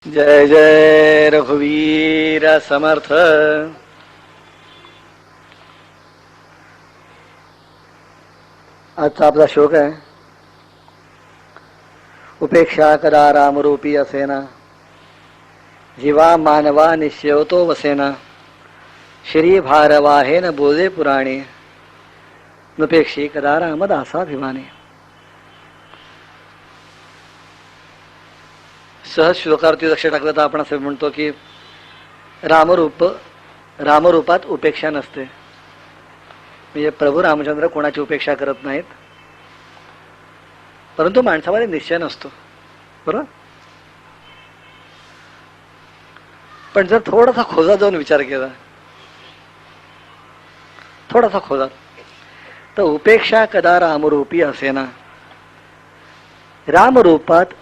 जय जय रघुवीर समर्थ। आजचा आपला श्लोक आहे, उपेक्षा कदा रामरूपी असेना, जीवा मानवा निश्चयतो वसेना, श्री भारवाहेन बोले पुराणे, नुपेक्षी कदा रामदासाभिमाने. सहज श्लोकावरती लक्ष टाकलं तर आपण असं म्हणतो की रामरूपात उपेक्षा नसते. म्हणजे प्रभू रामचंद्र कोणाची उपेक्षा करत नाहीत, परंतु माणसामध्ये निश्चय नसतो, बरोबर. पण जर थोडासा खोजात जाऊन विचार केला, थोडासा खोजात, तर उपेक्षा कदा रामरूपी असेना, रामरूपात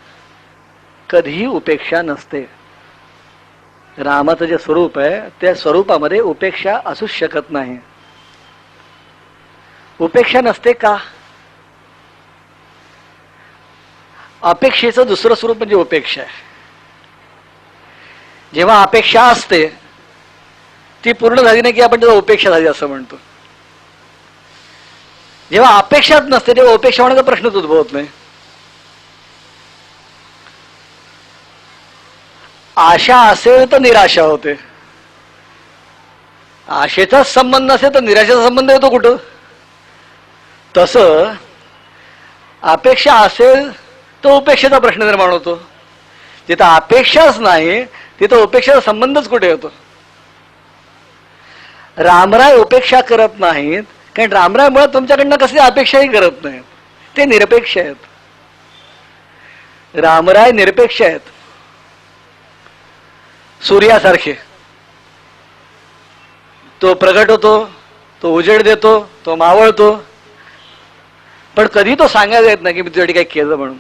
कधीही उपेक्षा नसते. रामाचं जे स्वरूप आहे त्या स्वरूपामध्ये उपेक्षा असूच शकत नाही. उपेक्षा नसते का? अपेक्षेचं दुसरं स्वरूप म्हणजे उपेक्षा आहे. जेव्हा अपेक्षा असते ती पूर्ण झाली नाही की आपण त्याला उपेक्षा झाली असं म्हणतो. जेव्हा अपेक्षाच नसते तेव्हा उपेक्षा होण्याचा प्रश्नच उद्भवत नाही. आशा असेल तर निराशा होते, आशेचाच संबंध नसेल तर निराशेचा संबंध येतो कुठं? तसं अपेक्षा असेल तर उपेक्षेचा प्रश्न निर्माण होतो. जिथं अपेक्षाच नाही तिथं उपेक्षेचा संबंधच कुठे येतो? रामराय उपेक्षा करत नाहीत कारण रामराय मुळे तुमच्याकडनं कसली अपेक्षाही करत नाहीत. ते निरपेक्ष आहेत. रामराय निरपेक्ष आहेत, सूर्यासारखे. तो प्रगट होतो, तो उजेड देतो, तो मावळतो, पण कधी तो सांगायला येत नाही की मी तुझ्यासाठी काही केलं म्हणून.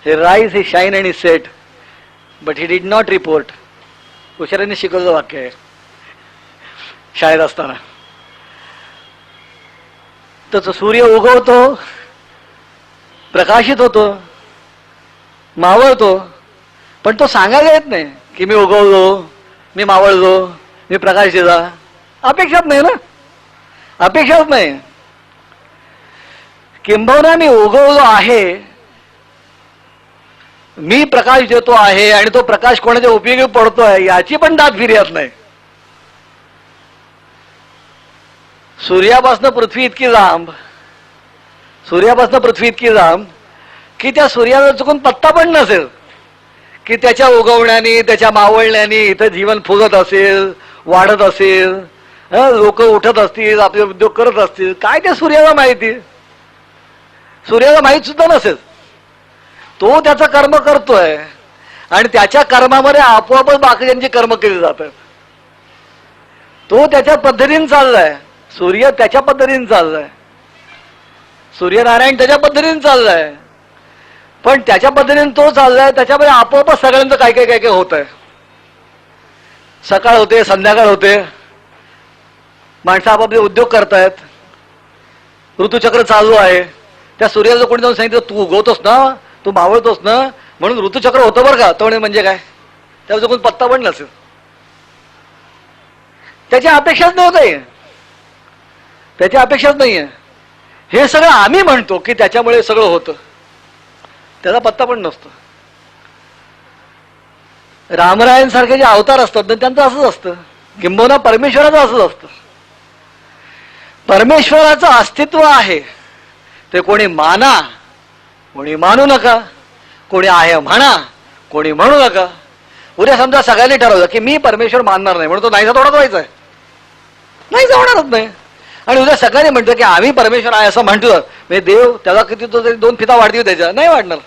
हे राईज, हे शाईन आणि set, but he did not report. हुशारांनी शिकवलं वाक्य आहे शाळेत असताना. तर सूर्य उगवतो, प्रकाशित होतो, मावळतो, पण तो सांगायला येत नाही की मी उगवलो, मी मावळलो, मी प्रकाश दिला. अपेक्षाच नाही ना, अपेक्षाच नाही. किंबहुना मी उगवलो आहे, मी प्रकाश देतो आहे आणि तो प्रकाश कोणाच्या उपयोगी पडतोय याची पण दाद फिर्याद नाही. सूर्यापासून पृथ्वी इतकी लांब, सूर्यापासून पृथ्वी इतकी लांब की त्या सूर्याला चुकून पत्ता पण नसेल की त्याच्या उगवण्याने, त्याच्या मावळण्याने इथं जीवन फुगत असेल, वाढत असेल, लोक उठत असतील, आपले उद्योग करत असतील. काय त्या सूर्याला माहिती? सूर्याला माहीत सुद्धा नसेल. तो त्याचं कर्म करतोय आणि त्याच्या कर्मामध्ये आपोआपच बाकीच्यांची कर्म केली जातात. तो त्याच्या पद्धतीने चाललाय, सूर्य त्याच्या पद्धतीने चाललाय, सूर्यनारायण त्याच्या पद्धतीने चाललाय. पण त्याच्या पद्धतीने तो चाललाय, त्याच्यामध्ये आपोआपच सगळ्यांचं काय काय काय काय होत आहे. सकाळ होते, संध्याकाळ होते, माणसं आपापले उद्योग करतायत, ऋतुचक्र चालू आहे. त्या सूर्याला कोणी जाऊन सांगितलं तू उगवतोस ना, तू मावळतोस ना, म्हणून ऋतुचक्र होतं बरं का, तो म्हणजे काय? त्याचा कोण पत्ता पण नसेल. त्याची अपेक्षाच नव्हती, त्याची अपेक्षाच नाहीये. हे सगळं आम्ही म्हणतो की त्याच्यामुळे सगळं होतं, त्याचा पत्ता पण नसतो. रामरायांसारखे जे अवतार असतात ना त्यांचं असंच असतं, किंबहुना परमेश्वराचं असंच असतं. परमेश्वराचं अस्तित्व आहे ते कोणी माना, कोणी मानू नका, कोणी आहे म्हणा, कोणी म्हणू नका. उद्या समजा सगळ्यांनी ठरवलं की मी परमेश्वर मानणार नाही, म्हणून तो नाहीचा थोडाच व्हायचा आहे, नाही होणारच नाही. आणि उद्या सगळ्यांनी म्हणतो की आम्ही परमेश्वर आहे असं म्हटलं, म्हणजे देव त्याला किती तो दोन फिता वाढतील, त्याच्या नाही वाढणार.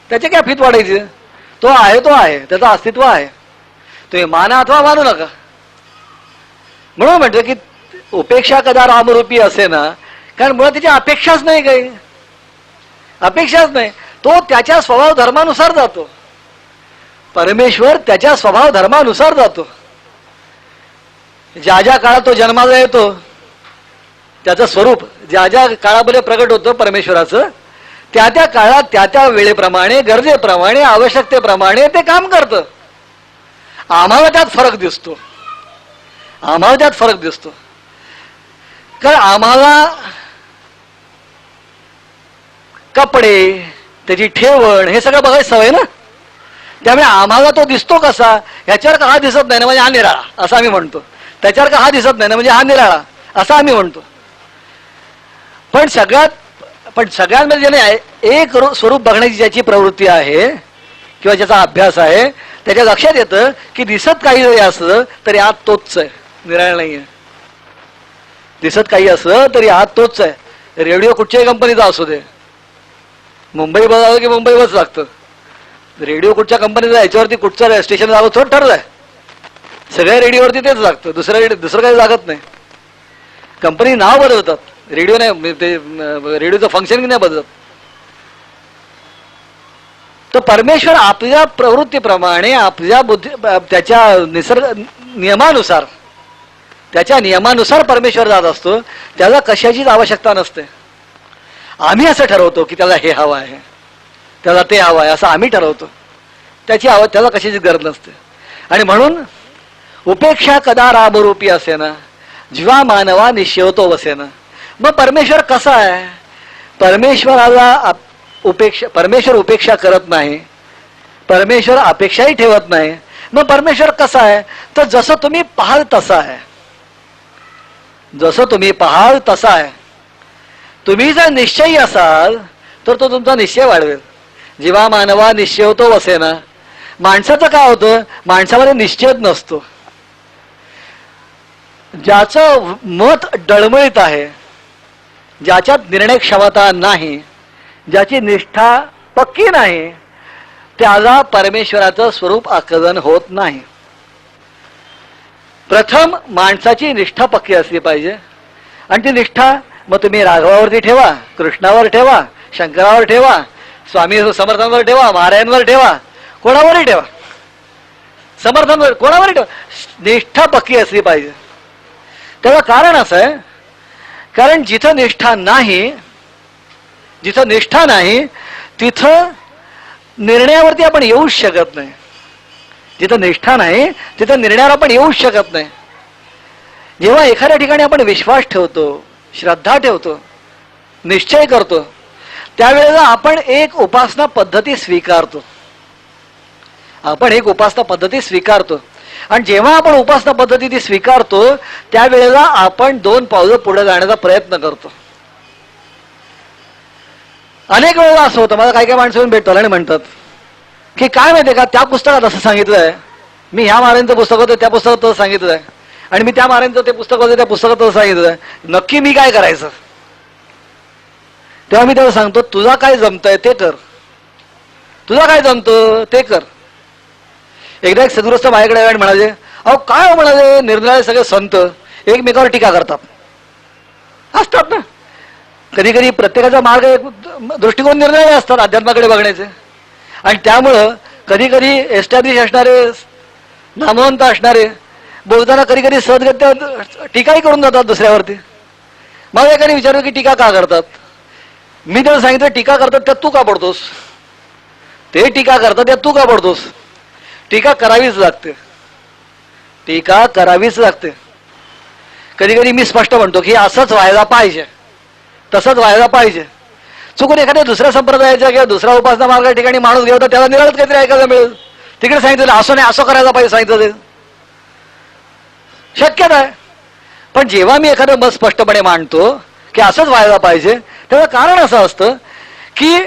त्याचे काय फित वाढायची? तो आहे, तो आहे, त्याचं अस्तित्व आहे. तुम्ही माना अथवा मानू नका. म्हणून म्हणतो की उपेक्षा कदा रामरूपी असे ना, कारण मुळात त्याची अपेक्षाच नाही, काही अपेक्षाच नाही. तो त्याच्या स्वभाव धर्मानुसार जातो. परमेश्वर त्याच्या स्वभाव धर्मानुसार जातो. ज्या ज्या काळात तो जन्माला येतो त्याचं स्वरूप ज्या ज्या काळामध्ये प्रगट होतं परमेश्वराचं, त्या त्या काळात त्या त्या वेळेप्रमाणे, गरजेप्रमाणे, आवश्यकतेप्रमाणे ते काम करतं. आम्हाला त्यात फरक दिसतो. आम्हाला त्यात फरक दिसतो. कारण आम्हाला कपडे, त्याची ठेवण हे सगळं बघायची सवय ना. त्यामुळे आम्हाला तो दिसतो कसा, ह्याच्यावर का हा दिसत नाही ना म्हणजे हा निराळा असं आम्ही म्हणतो. त्याच्यावर का हा दिसत नाही ना म्हणजे हा निराळा असं आम्ही म्हणतो. पण सगळ्यांमध्ये ज्याने एक स्वरूप बघण्याची ज्याची प्रवृत्ती आहे किंवा ज्याचा अभ्यास आहे, त्याच्या लक्षात येतं की दिसत काही जरी असलं तरी आत तोच आहे, निराळा नाही आहे. दिसत काही असलं तरी आत तोच आहे. रेडिओ कुठच्याही कंपनीचा असू दे, मुंबई बस आलं की मुंबई बस लागतं. रेडिओ कुठच्या कंपनीचा, याच्यावरती कुठचं स्टेशन जावं थोडं ठरलंय. सगळ्या रेडिओवरती तेच लागतं, दुसरं काही लागत नाही. कंपनी नाव बदलतात, रेडिओ नाही, ते रेडिओचं फंक्शन नाही बदलत. तर परमेश्वर आपल्या प्रवृत्तीप्रमाणे, आपल्या बुद्धी, त्याच्या नियमानुसार परमेश्वर जात असतो. त्याला कशाचीच आवश्यकता नसते. आम्ही असं ठरवतो की त्याला हे हवं आहे, त्याला ते हवं आहे असं आम्ही ठरवतो. त्याला कशाची गरज नसते. आणि म्हणून उपेक्षा कदा रामरूपी असेना, जीवा मानवा निश्चवतो वसेना. मग परमेश्वर कसा आहे? परमेश्वर उपेक्षा करत नाही, परमेश्वर अपेक्षाही ठेवत नाही. मग परमेश्वर कसा आहे? तर जसं तुम्ही पाहाल तसा आहे. जसं तुम्ही पाहाल तसा आहे. तुम्ही जर निश्चयी असाल तर तो तुमचा निश्चय वाढवेल. जीवा मानवा निश्चयतो वसेना. माणसाचं काय होतं? माणसामध्ये निश्चयच नसतो. ज्याचं मत डळमळीत आहे, ज्याच्यात निर्णय क्षमता नाही, ज्याची निष्ठा पक्की नाही, त्याला परमेश्वराचं स्वरूप आकलन होत नाही. प्रथम माणसाची निष्ठा पक्की असली पाहिजे. आणि ती निष्ठा मग तुम्ही राघवावरती ठेवा, कृष्णावर ठेवा, शंकरावर ठेवा, स्वामी समर्थांवर ठेवा, महाराजांवर ठेवा, कोणावरही ठेवा, समर्थांवर कोणावरही ठेवा. निष्ठा पक्की असली पाहिजे. त्याला कारण असं आहे, कारण जिथं निष्ठा नाही तिथं निर्णयावरती आपण येऊच शकत नाही. जिथं निष्ठा नाही तिथं निर्णयावर आपण येऊच शकत नाही. जेव्हा एखाद्या ठिकाणी आपण विश्वास ठेवतो, श्रद्धा ठेवतो, निश्चय करतो, त्यावेळेला आपण एक उपासना पद्धती स्वीकारतो. आणि जेव्हा आपण उपासना पद्धती ती स्वीकारतो त्यावेळेला आपण 2 पावलं पुढे जाण्याचा प्रयत्न करतो. अनेक वेळेला असं होतं, मला काही माणसं येऊन भेटतात आणि म्हणतात की काय माहितीये का, त्या पुस्तकात असं सांगितलंय, मी ह्या महाराजांचं पुस्तक होतं त्या पुस्तकात तसं सांगितलंय, आणि मी त्या महाराजांचं ते पुस्तक होतं त्या पुस्तकात तसं सांगितलंय, नक्की मी काय करायचं? तेव्हा मी त्याला सांगतो, तुला काय जमतंय ते कर, तुला काय जमतं ते कर. एकदा एक सद्गृहस्थ माझ्याकडे आणि म्हणाले, अहो काय म्हणाले, निरनिराळे सगळे संत एकमेकावर टीका करतात. असतात ना, कधी कधी प्रत्येकाचा मार्ग, दृष्टिकोन निरनिराळे असतात अध्यात्माकडे बघण्याचे. आणि त्यामुळं कधी कधी एस्टॅब्लिश असणारे, नामवंत असणारे बोलताना कधी कधी सदगत्या टीकाही करून जातात दुसऱ्यावरती. मग एकाने विचारलं की टीका का करतात? मी त्याला सांगितलं, टीका करतात त्यात तू का पडतोस? ते टीका करतात त्यात तू का पडतोस? टीका करावीच लागते. कधी कधी मी स्पष्ट म्हणतो की असंच व्हायला पाहिजे, तसंच व्हायला पाहिजे. चुकून एखाद्या दुसऱ्या संप्रदायाच्या किंवा दुसऱ्या उपासना मार्गा ठिकाणी माणूस गेला तर त्याला निराळच काहीतरी ऐकायला मिळेल. तिकडे सांगितलं असं नाही, असं करायला पाहिजे सांगितलं, शक्यता आहे. पण जेव्हा मी एखादं मत स्पष्टपणे मांडतो की असंच व्हायला पाहिजे, त्याचं कारण असं असतं की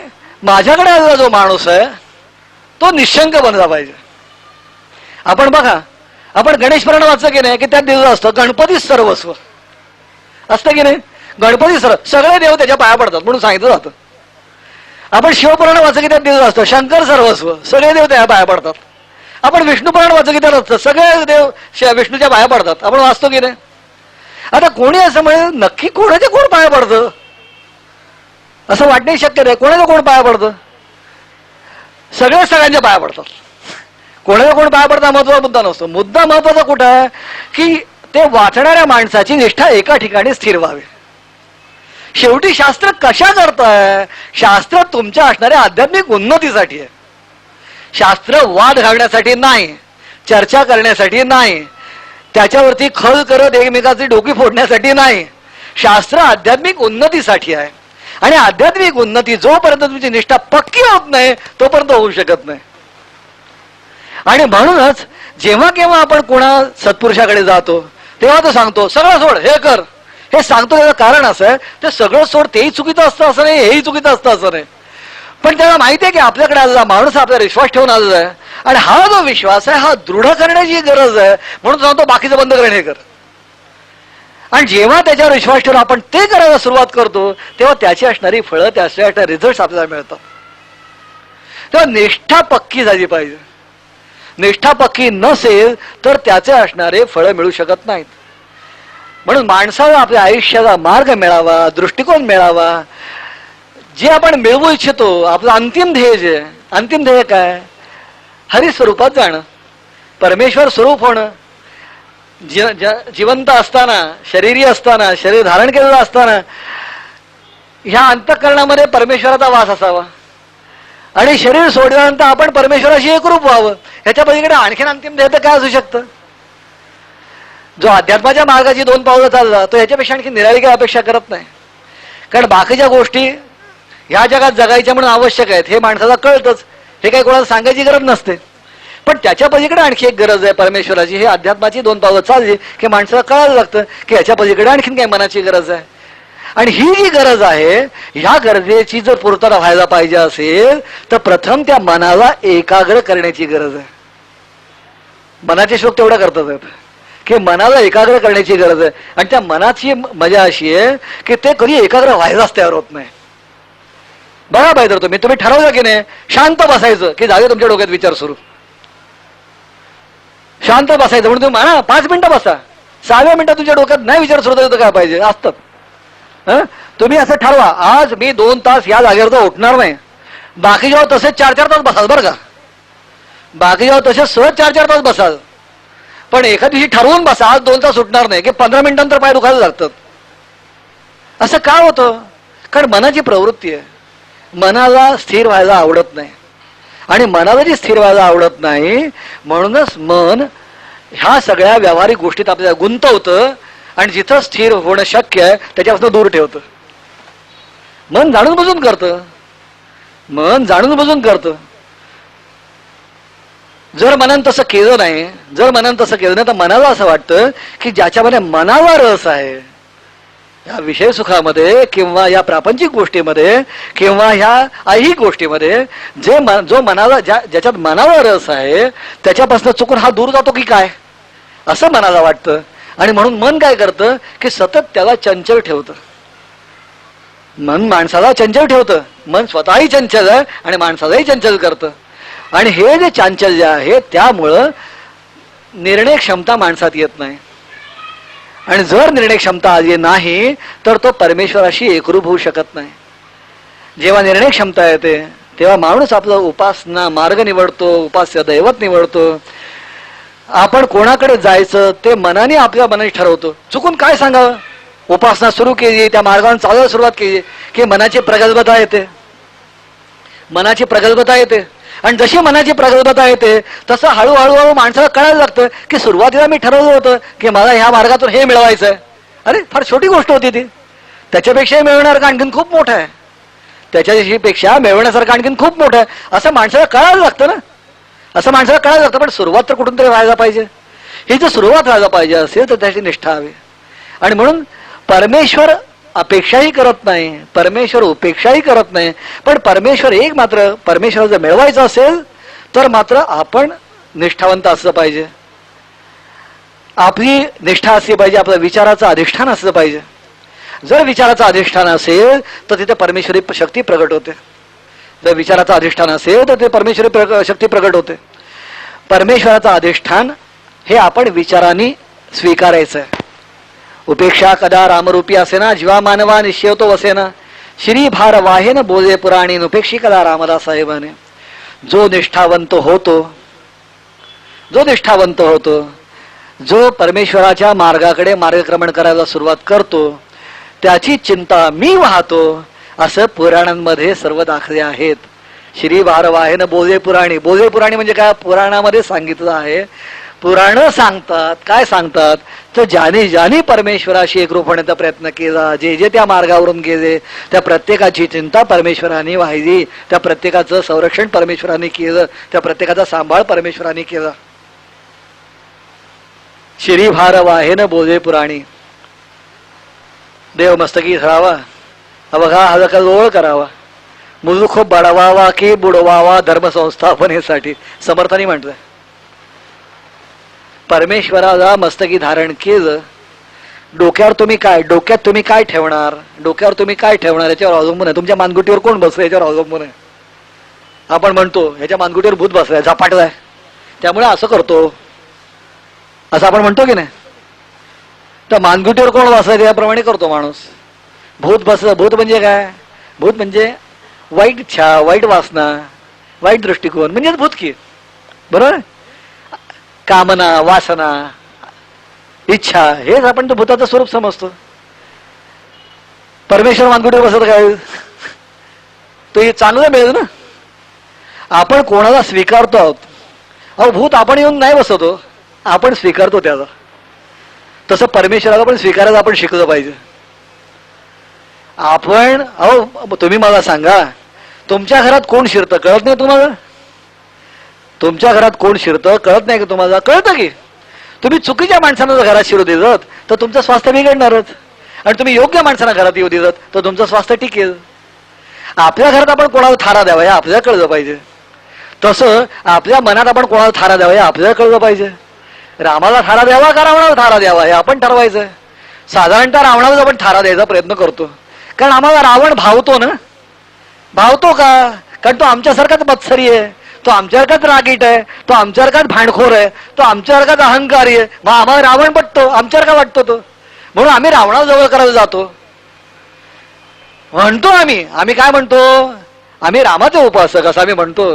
माझ्याकडे आलेला जो माणूस आहे तो निशंक बनला पाहिजे. आपण बघा, आपण गणेश पुराण वाचलं की नाही, की त्यात दिवस असतं गणपती सर्वस्व असतं की नाही. गणपती सगळे देव त्याच्या पाया पडतात म्हणून सांगितलं जातं. आपण शिवपुराण वाचलं की त्यात दिवस असतं शंकर सर्वस्व, सगळे देव त्याच्या पाया पडतात. आपण विष्णू पुराण वाचलं की त्यात असतं सगळे देव विष्णूच्या पाया पडतात. आपण वाचतो की नाही. आता कोणी असं म्हणजे नक्की कोणाच्या कोण पाया पडतं असं वाटणे शक्य नाही. कोणाच्या कोण पाया पडतं? सगळ्यांच्या पाया पडतात. कोणाला कोण पाया पडता महत्वाचा मुद्दा नसतो. मुद्दा महत्वाचा कुठं आहे की ते वाचणाऱ्या माणसाची निष्ठा एका ठिकाणी स्थिर व्हावी. शेवटी शास्त्र कशा करताय? शास्त्र तुमच्या असणाऱ्या आध्यात्मिक उन्नतीसाठी आहे. शास्त्र वाद घालण्यासाठी नाही, चर्चा करण्यासाठी नाही, त्याच्यावरती खल करत एकमेकाची डोकी फोडण्यासाठी नाही. शास्त्र आध्यात्मिक उन्नतीसाठी आहे. आणि आध्यात्मिक उन्नती जोपर्यंत तुमची निष्ठा पक्की होत नाही तोपर्यंत होऊ शकत नाही. आणि म्हणूनच जेव्हा केव्हा आपण कोणा सत्पुरुषाकडे जातो तेव्हा तो सांगतो सगळं सोड, हे कर. हे सांगतो त्याचं कारण असं आहे, ते सगळं सोड तेही चुकीचं असतं असं नाही, हेही चुकीचं असतं असं नाही. पण त्याला माहिती आहे की आपल्याकडे आलेला माणूस आपल्याला विश्वास ठेवून आलेला आहे आणि हा जो विश्वास आहे हा दृढ करण्याची गरज आहे. म्हणून सांगतो बाकीचं बंद करणे कर. आणि जेव्हा त्याच्यावर विश्वास ठेवून आपण ते करायला सुरुवात करतो तेव्हा त्याची असणारी फळं, त्याचे असणारे रिझल्ट आपल्याला मिळतात. तेव्हा निष्ठा पक्की झाली पाहिजे. निष्ठा पक्की नसेल तर त्याचे असणारे फळं मिळू शकत नाहीत. म्हणून माणसाला आपल्या आयुष्याचा मार्ग मिळावा, दृष्टिकोन मिळावा, जे आपण मिळवू इच्छितो, आपलं अंतिम ध्येय जे, अंतिम ध्येय काय? हरिस्वरूपात जाणं, परमेश्वर स्वरूप होणं. जिवंत असताना, शरीरी असताना, शरीर धारण केलेलं असताना ह्या अंतःकरणामध्ये परमेश्वराचा वास असावा आणि शरीर सोडल्यानंतर आपण परमेश्वराशी एकरूप व्हावं. ह्याच्या पलीकडे आणखीन अंतिम ध्येय तर काय असू शकतं? जो अध्यात्माच्या मार्गाची 2 पावलं चालला तो ह्याच्यापेक्षा आणखी निराळी काही अपेक्षा करत नाही. कारण बाकीच्या गोष्टी ह्या जगात जगायच्या म्हणून आवश्यक आहेत हे माणसाला कळतच, हे काही कोणाला सांगायची गरज नसते. पण त्याच्या पलीकडे आणखी एक गरज आहे परमेश्वराची. हे अध्यात्माची 2 पावलं चालली की माणसाला कळायला लागतं की ह्याच्या पलीकडे आणखीन काही मनाची गरज आहे. आणि ही जी गरज आहे ह्या गरजेची जर पूर्तता व्हायला पाहिजे असेल तर प्रथम त्या मनाला एकाग्र करण्याची गरज आहे. मनाचे श्लोक तेवढा करतात की मनाला एकाग्र करण्याची गरज आहे. आणि त्या मनाची मजा अशी आहे की ते कधी एकाग्र व्हायलाच तयार होत नाही. बघा पाहिजे तुम्ही ठरवलं की नाही शांत बसायचं की झाले तुमच्या डोक्यात विचार सुरू. शांत बसायचं म्हणून तुम्ही म्हणा 5 मिनिटं बसा, 6व्या मिनिटात तुमच्या डोक्यात नाही विचार सुरू होतं काय पाहिजे असतात. तुम्ही असं ठरवा आज मी 2 तास या जागेवर उठणार नाही. बाकी जेव्हा तसेच 4-4 तास बसाल बरं का. बाकी जेव्हा तसेच सहज 4-4 तास बसाल. पण एका दिवशी ठरवून बसा आज 2 तास उठणार नाही की 15 मिनिटांतर पाय दुखायला लागतात. असं का होतं? कारण मनाची प्रवृत्ती आहे. मनाला स्थिर व्हायला आवडत नाही आणि मनाला जी स्थिर व्हायला आवडत नाही म्हणूनच मन ह्या सगळ्या व्यावहारिक गोष्टीत आपल्याला गुंतवतं आणि जिथं स्थिर होणं शक्य आहे त्याच्यापासून दूर ठेवतं. मन जाणून बुजून करतं, मन जाणून बुजून करतं. जर मनानं तसं केलं नाही, जर मनानं तसं केलं नाही तर मनाला असं वाटतं की ज्याच्यामध्ये मनाला रस आहे या विषय सुखामध्ये किंवा या प्रापंचिक गोष्टीमध्ये किंवा ह्या ऐहिक गोष्टीमध्ये जो मनाला ज्याच्यात मनाला रस आहे त्याच्यापासून चुकून हा दूर जातो की काय असं मनाला वाटतं. आणि म्हणून मन काय करतं की सतत त्याला चंचल ठेवतं. मन माणसाला चंचल ठेवतं. मन स्वतःही चंचल आहे आणि माणसालाही चंचल करतं. आणि हे जे चांचल्य आहे त्यामुळं निर्णय क्षमता माणसात येत नाही. आणि जर निर्णय क्षमता आली नाही तर तो परमेश्वराशी एकरूप होऊ शकत नाही. जेव्हा निर्णय क्षमता येते तेव्हा माणूस आपला उपासना मार्ग निवडतो, उपास्य दैवत निवडतो. आपण कोणाकडे जायचं ते मनाने आपल्या मनाने ठरवतो. चुकून काय सांगावं? उपासना सुरू केली, त्या मार्गाने चालायला सुरुवात केली की मनाची प्रगल्भता येते. मनाची प्रगल्भता येते आणि जशी मनाची प्रगल्भता येते तसं हळूहळू माणसाला कळायला लागतं की सुरुवातीला मी ठरवलं होतं की मला ह्या मार्गातून हे मिळवायचं आहे. अरे फार छोटी गोष्ट होती ती. त्याच्यापेक्षाही मिळवणारं आणखीन खूप मोठं आहे. त्याच्यापेक्षा मिळवण्यासारखं आणखीन खूप मोठं आहे असं माणसाला कळायला लागतं ना. असं माणसाला कळायला लागतं. पण सुरुवात तर कुठून तरी व्हायला पाहिजे. ही जर सुरुवात व्हायला पाहिजे असेल तर त्याची निष्ठा हवी. आणि म्हणून परमेश्वर अपेक्षाही करत नाही, परमेश्वर उपेक्षाही करत नाही. पण परमेश्वर एक मात्र परमेश्वर जर मिळवायचं असेल तर मात्र आपण निष्ठावंत असलं पाहिजे. आपली निष्ठा असली पाहिजे, आपलं विचाराचं अधिष्ठान असलं पाहिजे. जर विचाराचं अधिष्ठान असेल तर तिथे परमेश्वरी शक्ती प्रगट होते. जर विचाराचं अधिष्ठान असेल तर ते परमेश्वरी शक्ती प्रगट होते. परमेश्वराचं अधिष्ठान हे आपण विचारांनी स्वीकारायचं आहे. उपेक्षा कदा रामरूपी असेना जीवा मानवा निश्चयतो वसेना श्री भार वाहेन बोले पुराणी उपेक्षी कदा रामदास साहेबाने. जो निष्ठावंत होतो, जो परमेश्वराच्या मार्गाकडे मार्गक्रमण करायला सुरुवात करतो त्याची चिंता मी वाहतो, असं पुराणांमध्ये सर्व दाखले आहेत. श्री भारवाहेन बोधे पुराणी. बोधे पुराणी म्हणजे काय? पुराणामध्ये सांगितलं आहे. पुराण सांगतात, काय सांगतात तर ज्याने ज्याने परमेश्वराशी एकरूप होण्याचा प्रयत्न केला, जे जे त्या मार्गावरून गेले, त्या प्रत्येकाची चिंता परमेश्वराने वाहिली, त्या प्रत्येकाचं संरक्षण परमेश्वराने केलं, त्या प्रत्येकाचा सांभाळ परमेश्वराने केला. श्री भारवाहेन बोधे पुराणी. देव मस्तकी धरावा, अवघा हलकलोळ करावा, मुलुख बडवावा की बुडवावा धर्म संस्थापनेसाठी. समर्थांनी म्हटलंय. परमेश्वराला मस्तकी धारण केलं. डोक्यावर तुम्ही काय ठेवणार, डोक्यावर तुम्ही काय ठेवणार याच्यावर अवलंबून आहे. तुमच्या मानगुटीवर कोण बसलं याच्यावर अवलंबून आहे. आपण म्हणतो ह्याच्या मानगुटीवर भूत बसलाय, झपाटलाय, त्यामुळे असं करतो, असं आपण म्हणतो की नाही. तर मानगुटीवर कोण बसलाय त्याप्रमाणे करतो माणूस. भूत बसलं. भूत म्हणजे काय? भूत म्हणजे वाईट इच्छा, वाईट वासना, वाईट दृष्टिकोन म्हणजेच भूत की. बरोबर. कामना, वासना, इच्छा हेच आपण तो भूताचं स्वरूप समजतो. परमेश्वर मानगुटीवर बसत काय? तो हे चांगलं मिळेल ना. आपण कोणाला स्वीकारतो आहोत. अहो भूत आपण येऊन नाही बसवतो, आपण स्वीकारतो त्याला. तसं परमेश्वराला पण स्वीकारायला आपण शिकलं पाहिजे. आपण तुम्ही मला सांगा, तुमच्या घरात कोण शिरतं कळत नाही तुम्हाला? तुमच्या घरात कोण शिरतं कळत नाही की तुम्हाला? कळतं की. तुम्ही चुकीच्या माणसांना जर घरात शिरू दिलं तर तुमचं स्वास्थ्य बिघडणारच, आणि तुम्ही योग्य माणसांना घरात येऊ दिलं तर तुमचं स्वास्थ्य टिकेल. आपल्या घरात आपण कोणाला थारा द्यावा हे आपल्याला कळलं पाहिजे. तसं आपल्या मनात आपण कोणाला थारा द्यावा हे आपल्याला कळलं पाहिजे. रामाला थारा द्यावा का रावणाला थारा द्यावा हे आपण ठरवायचं. साधारणतः रावणाला आपण थारा द्यायचा प्रयत्न करतो, कारण आम्हाला रावण भावतो ना. भावतो का? कारण तो आमच्यासारखाच मत्सरी आहे, तो आमच्यासारखाच रागीट आहे, तो आमच्यासारखाच भांडखोर आहे, तो आमच्यासारखाच अहंकारी आहे. मग आम्हाला रावण पटतो, आमच्यासारखा वाटतो तो, म्हणून आम्ही रावणाला जवळ करायला जातो. म्हणतो आम्ही काय म्हणतो? आम्ही रामाचे उपासक असं आम्ही म्हणतो.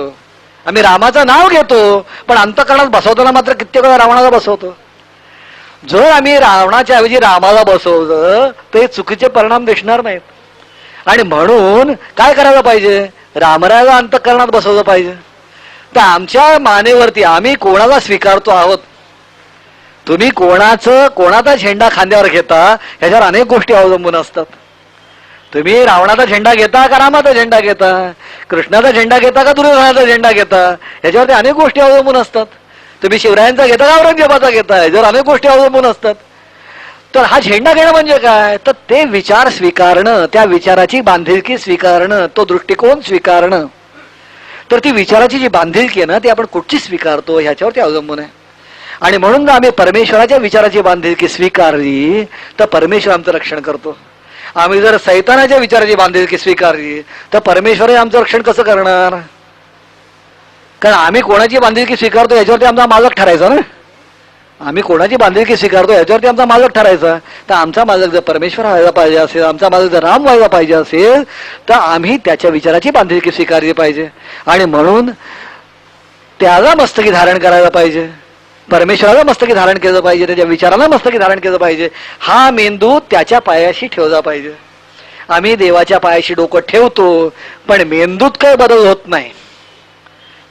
आम्ही रामाचं नाव घेतो, पण अंतःकरणात बसवताना मात्र कित्येक वेळा रावणाला बसवतो. जर आम्ही रावणाच्या ऐवजी रामाला बसवलं ते चुकीचे परिणाम दिसणार नाहीत. आणि म्हणून काय करायला पाहिजे? रामरायाला अंतःकरणात बसवलं पाहिजे. तर आमच्या मानेवरती आम्ही कोणाला स्वीकारतो आहोत. तुम्ही कोणाचा झेंडा खांद्यावर घेता ह्याच्यावर अनेक गोष्टी अवलंबून असतात. तुम्ही रावणाचा झेंडा घेता का रामाचा झेंडा घेता? कृष्णाचा झेंडा घेता का दुर्योधनाचा झेंडा घेता? ह्याच्यावरती अनेक गोष्टी अवलंबून असतात. तुम्ही शिवरायांचा घेता का औरंगजेबाचा घेता? ह्याच्यावर अनेक गोष्टी अवलंबून असतात. तर हा झेंडा घेणं म्हणजे काय? तर ते विचार स्वीकारणं, त्या विचाराची बांधिलकी स्वीकारणं, तो दृष्टिकोन स्वीकारणं. तर ती विचाराची जी बांधिलकी आहे ना ती आपण कुठची स्वीकारतो ह्याच्यावरती अवलंबून आहे. आणि म्हणून आम्ही परमेश्वराच्या विचाराची बांधिलकी स्वीकारली तर परमेश्वर आमचं रक्षण करतो. आम्ही जर सैतानाच्या विचाराची बांधिलकी स्वीकारली तर परमेश्वर आमचं रक्षण कसं करणार? कारण आम्ही कोणाची बांधिलकी स्वीकारतो याच्यावरती आमचा मालक ठरायचा ना. आम्ही कोणाची बांधिलकी स्वीकारतो याच्यावरती आमचा मालक ठरायचा. तर आमचा मालक जर परमेश्वर व्हायला पाहिजे असेल, आमचा मालक जर राम व्हायला पाहिजे असेल तर आम्ही त्याच्या विचाराची बांधिलकी स्वीकारली पाहिजे. आणि म्हणून त्याला मस्तकी धारण करायला पाहिजे, परमेश्वराला मस्तकी धारण केलं पाहिजे, त्याच्या विचाराला मस्तकी धारण केलं पाहिजे. हा मेंदू त्याच्या पायाशी ठेवला पाहिजे. आम्ही देवाच्या पायाशी डोकं ठेवतो पण मेंदूत काही बदल होत नाही.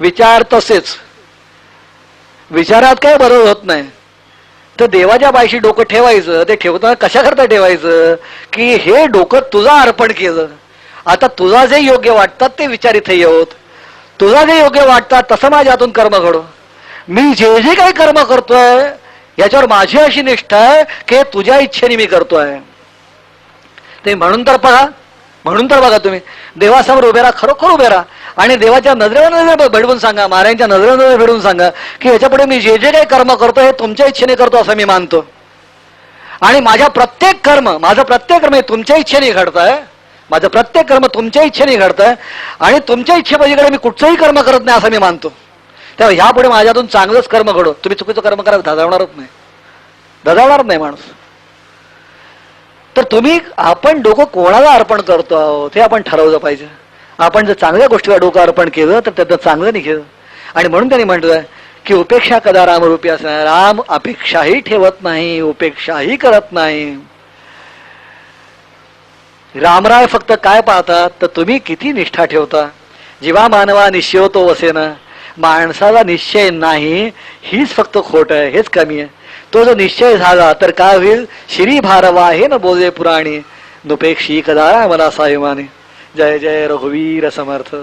विचार तसेच, विचारात काही बदल होत नाही. तर देवाच्या पायाशी डोकं ठेवायचं. ते ठेवताना कशाकरता ठेवायचं? की हे डोकं तुझा अर्पण केलं, आता तुला जे योग्य वाटतात ते विचार इथे येऊत, तुला जे योग्य वाटतात तसं माझ्या हातून कर्म घडो. मी जे जे काही कर्म करतोय याच्यावर माझी अशी निष्ठा आहे की तुझ्या इच्छेने मी करतोय. ते म्हणून तर बघा तुम्ही देवासमोर उभे राहा, खरोखर उभे राहा आणि देवाच्या नजरेवर भिडवून सांगा, महाराजांच्या नजरेवर भिडवून सांगा की याच्यापुढे मी जे जे काही कर्म करतो हे तुमच्या इच्छेने करतो असं मी मानतो. आणि माझं प्रत्येक कर्म हे तुमच्या इच्छेने घडतंय, माझं प्रत्येक कर्म तुमच्या इच्छेने घडतंय आणि तुमच्या इच्छेपलीकडे मी कुठचंही कर्म करत नाही असं मी मानतो. तेव्हा ह्यापुढे माझ्यातून चांगलंच कर्म घडो. तुम्ही चुकीचं कर्म करायला धजावणारच नाही माणूस. तर आपण डोकं कोणाला अर्पण करतो आहोत हे आपण ठरवलं पाहिजे. आपण जर चांगल्या गोष्टीला डोकं अर्पण केलं तर त्याचं चांगलं निघेल. आणि म्हणून त्यांनी म्हटलं की उपेक्षा कदा रामरूपी असणार. राम अपेक्षाही ठेवत नाही, उपेक्षाही करत नाही. रामराय फक्त काय पाहतात तर तुम्ही किती निष्ठा ठेवता. जीवा मानवा निश्चय तो वसेना, माणसाला निश्चय नाही हीच फक्त खोट आहे, हेच कमी आहे. तो जो निश्चय झाला तर काय होईल. श्री भारवा हे न बोले पुराणी, नुपेक्षी कदाळा मला सायमाने. जय जय रघुवीर समर्थ.